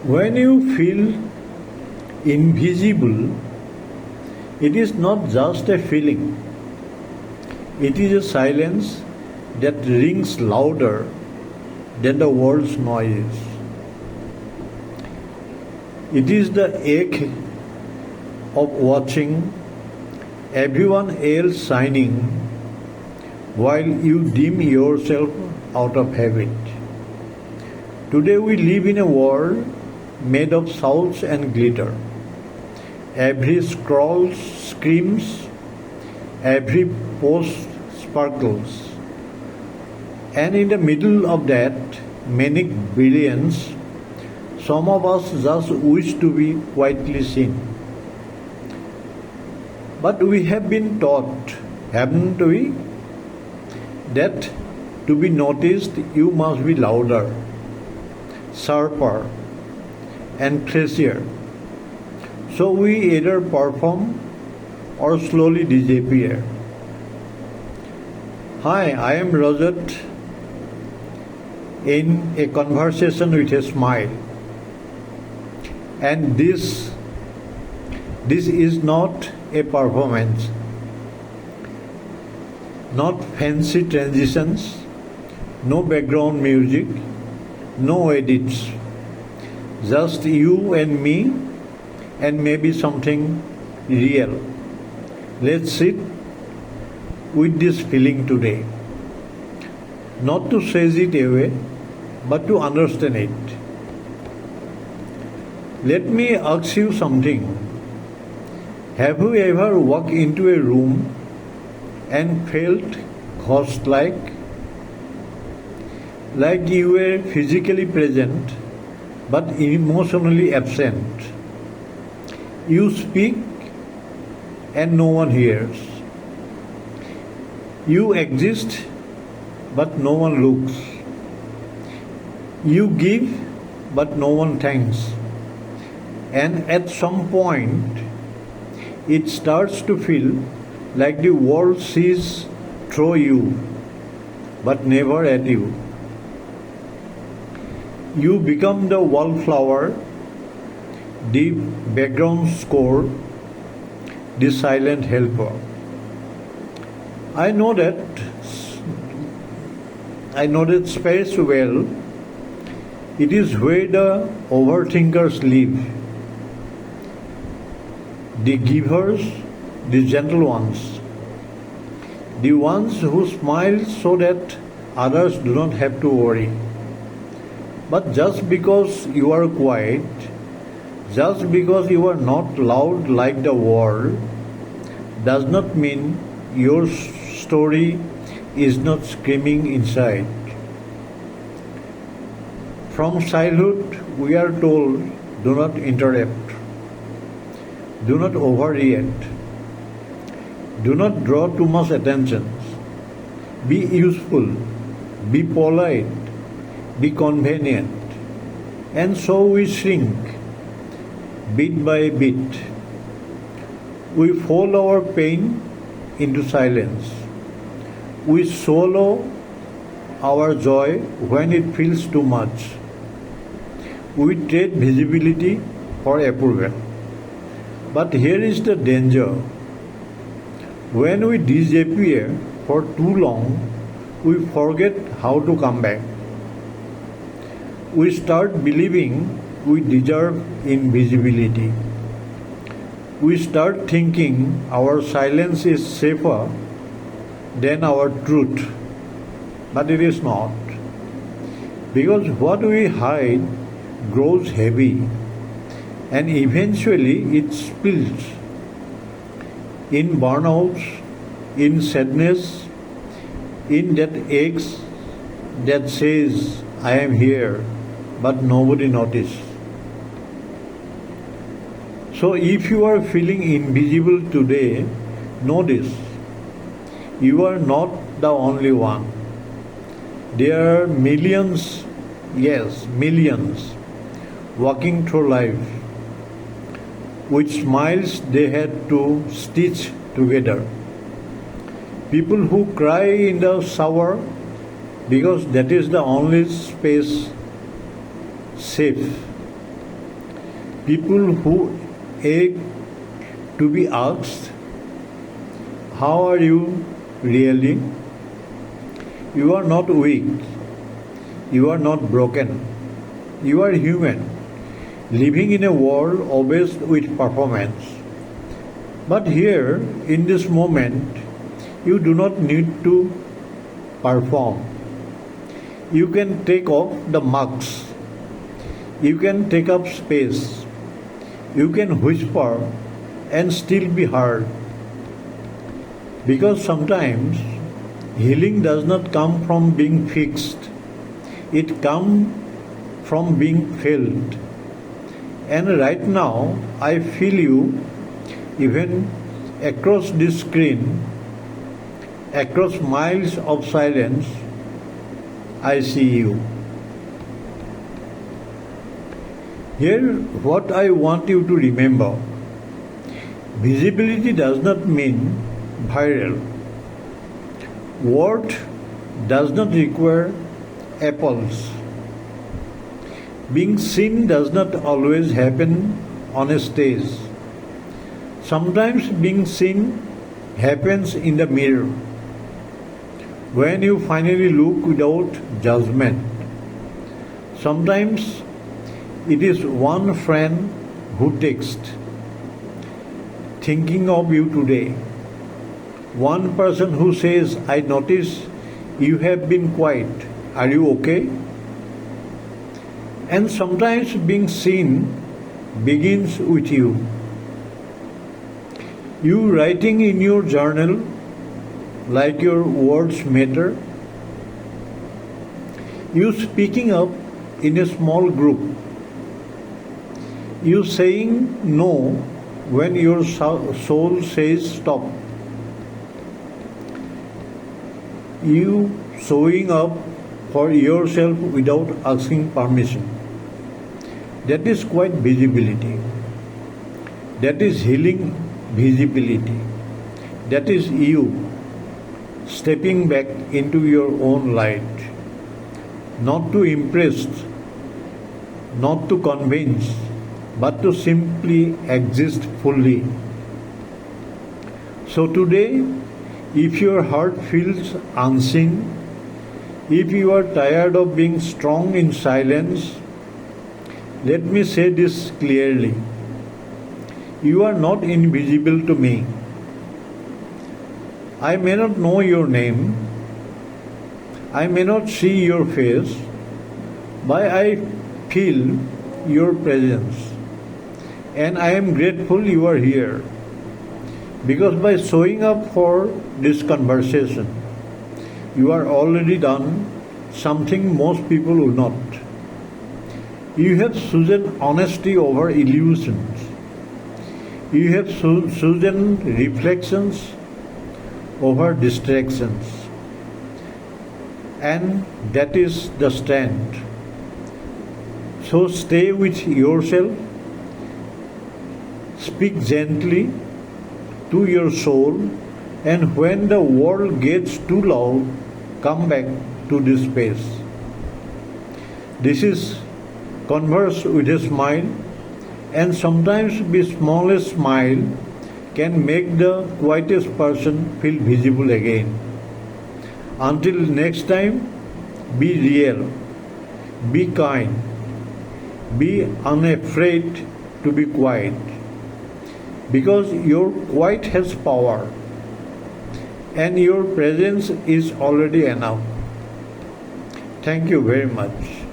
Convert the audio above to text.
When you feel invisible, it is not just a feeling, it is a silence that rings louder than the world's noise. It is the ache of watching everyone else shining while you dim yourself out of habit. Today we live in a world made of shouts and glitter. Every scroll screams, every post sparkles. And in the middle of that manic brilliance, some of us just wish to be quietly seen. But we have been taught, haven't we, that to be noticed you must be louder, sharper, and crazier. So we either perform or slowly disappear. Hi, I am Rajat in a conversation with a smile. And this is not a performance, not fancy transitions, no background music, no edits, just you and me and maybe something real. Let's sit with this feeling today, not to chase it away, but to understand it. Let me ask you something. Have you ever walked into a room and felt ghost-like? Like you were physically present but emotionally absent? You speak and no one hears. You exist but no one looks. You give but no one thanks. And at some point, it starts to feel like the world sees through you, but never at you. You become the wallflower, the background score, the silent helper. I know that space well. It is where the overthinkers live. The givers, the gentle ones, the ones who smile so that others do not have to worry. But just because you are quiet, just because you are not loud like the world, does not mean your story is not screaming inside. From childhood, we are told, do not interrupt. Do not overreact. Do not draw too much attention. Be useful. Be polite. Be convenient. And so we shrink, bit by bit. We fold our pain into silence. We swallow our joy when it feels too much. We trade visibility for approval. But here is the danger. When we disappear for too long, we forget how to come back. We start believing we deserve invisibility. We start thinking our silence is safer than our truth. But it is not. Because what we hide grows heavy and eventually it spills in burnouts, in sadness, in that aches that says, I am here, but nobody noticed. So if you are feeling invisible today, know this. You are not the only one. There are millions, yes, millions, walking through life with smiles they had to stitch together. People who cry in the shower because that is the only space safe. People who ache to be asked, how are you really? You are not weak. You are not broken. You are human, living in a world obsessed with performance. But here, in this moment, you do not need to perform. You can take off the masks. You can take up space. You can whisper and still be heard. Because sometimes healing does not come from being fixed. It comes from being felt. And right now, I feel you even across this screen, across miles of silence, I see you. Here, what I want you to remember: visibility does not mean viral. Worth does not require apples. Being seen does not always happen on a stage. Sometimes being seen happens in the mirror. When you finally look without judgment. Sometimes it is one friend who texts, thinking of you today. One person who says, I notice you have been quiet. Are you okay? And sometimes being seen begins with you. You writing in your journal like your words matter. You speaking up in a small group. You saying no when your soul says stop. You showing up for yourself without asking permission. That is quite visibility. That is healing visibility. That is you stepping back into your own light. Not to impress, not to convince, but to simply exist fully. So today, if your heart feels unseen, if you are tired of being strong in silence, let me say this clearly. You are not invisible to me. I may not know your name, I may not see your face, but I feel your presence. And I am grateful you are here. Because by showing up for this conversation, you are already done something most people will not. You have chosen honesty over illusions. You have chosen reflections over distractions. And that is the stand. So stay with yourself, speak gently to your soul, and when the world gets too loud, come back to this space. This is Converse with a smile, and sometimes the smallest smile can make the quietest person feel visible again. Until next time, be real, be kind, be unafraid to be quiet, because your quiet has power and your presence is already enough. Thank you very much.